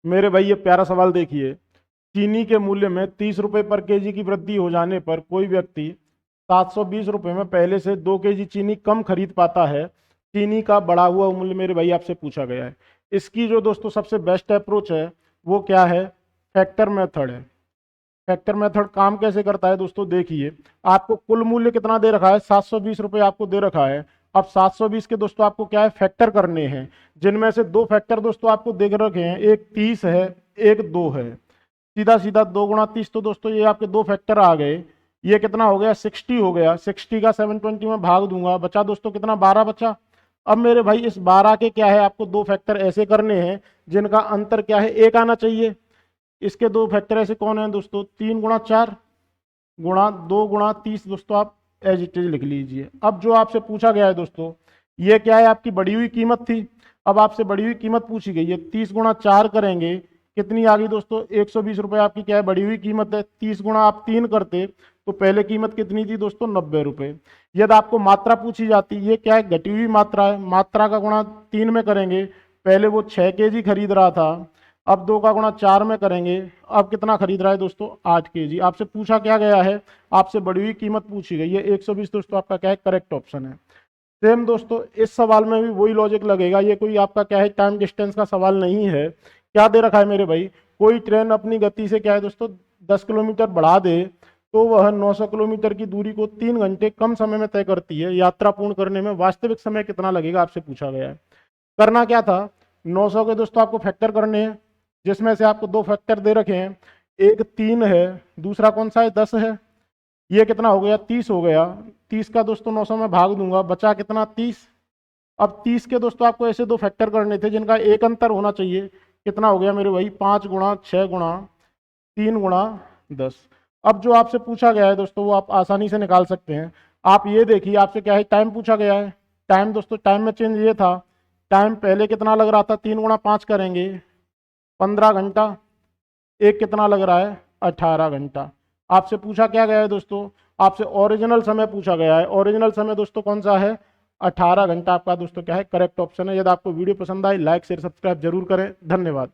मेरे भाई ये प्यारा सवाल देखिए। चीनी के मूल्य में 30 रुपए पर केजी की वृद्धि हो जाने पर कोई व्यक्ति 720 रुपए में पहले से 2 केजी चीनी कम खरीद पाता है। चीनी का बढ़ा हुआ मूल्य मेरे भाई आपसे पूछा गया है। इसकी जो दोस्तों सबसे बेस्ट अप्रोच है वो क्या है? फैक्टर मेथड है। फैक्टर मेथड काम कैसे करता है दोस्तों? देखिए, आपको कुल मूल्य कितना दे रखा है? 720 रुपये आपको दे रखा है। अब 720 के दोस्तों आपको क्या है? फैक्टर करने हैं, जिनमें से दो फैक्टर दोस्तों आपको देख रखे हैं, एक 30 है, एक 2 है। सीधा सीधा 2 गुणा 30, तो दोस्तों ये आपके दो फैक्टर आ गए। ये कितना हो गया? 60 हो गया। 60 का 720 में भाग दूंगा, बचा दोस्तों कितना? 12 बचा। अब मेरे भाई इस 12 के क्या है? आपको दो फैक्टर ऐसे करने हैं जिनका अंतर क्या है? एक आना चाहिए। इसके दो फैक्टर ऐसे कौन है दोस्तों? 3 गुणा 4 गुणा 2 गुणा 30 दोस्तों आप एज इट इज लिख लीजिए। अब जो आपसे पूछा गया है दोस्तों, ये क्या है? आपकी बढ़ी हुई कीमत थी। अब आपसे बढ़ी हुई कीमत पूछी गई है। 30 गुणा 4 करेंगे, कितनी आ गई दोस्तों? 120 रुपये आपकी क्या है? बढ़ी हुई कीमत है। 30 गुणा आप 3 करते तो पहले कीमत कितनी थी दोस्तों? 90 रुपये। यदि आपको मात्रा पूछी जाती, ये क्या है? घटी हुई मात्रा है। मात्रा का गुणा 3 में करेंगे, पहले वो 6 केजी खरीद रहा था, अब 2 का गुणा 4 में करेंगे, अब कितना खरीद रहा है दोस्तों? 8 केजी। आपसे पूछा क्या गया है? आपसे बढ़ी हुई कीमत पूछी गई है। 120 दोस्तों आपका क्या है? करेक्ट ऑप्शन है। सेम दोस्तों इस सवाल में भी वही लॉजिक लगेगा। ये कोई आपका क्या है? टाइम डिस्टेंस का सवाल नहीं है। क्या दे रखा है मेरे भाई? कोई ट्रेन अपनी गति से क्या है दोस्तों 10 किलोमीटर बढ़ा दे तो वह 900 किलोमीटर की दूरी को 3 घंटे कम समय में तय करती है। यात्रा पूर्ण करने में वास्तविक समय कितना लगेगा? आपसे पूछा गया है। करना क्या था? 900 के दोस्तों आपको फैक्टर करने हैं, जिसमें से आपको दो फैक्टर दे रखे हैं। एक 3 है, दूसरा कौन सा है? 10 है। ये कितना हो गया? 30 हो गया। 30 का दोस्तों 900 में भाग दूंगा, बचा कितना? 30। अब 30 के दोस्तों आपको ऐसे दो फैक्टर करने थे जिनका एक अंतर होना चाहिए। कितना हो गया मेरे भाई? 5 गुणा 6 गुणा 3 गुणा 10। अब जो आपसे पूछा गया है दोस्तों वो आप आसानी से निकाल सकते हैं। आप ये देखिए, आपसे क्या है? टाइम पूछा गया है। टाइम दोस्तों, टाइम में चेंज ये था, टाइम पहले कितना लग रहा था? 3 गुणा 5 करेंगे 15 घंटा। एक कितना लग रहा है? 18 घंटा। आपसे पूछा क्या गया है दोस्तों? आपसे ओरिजिनल समय पूछा गया है। ओरिजिनल समय दोस्तों कौन सा है? 18 घंटा आपका दोस्तों क्या है? करेक्ट ऑप्शन है। यदि आपको वीडियो पसंद आए, लाइक शेयर सब्सक्राइब जरूर करें। धन्यवाद।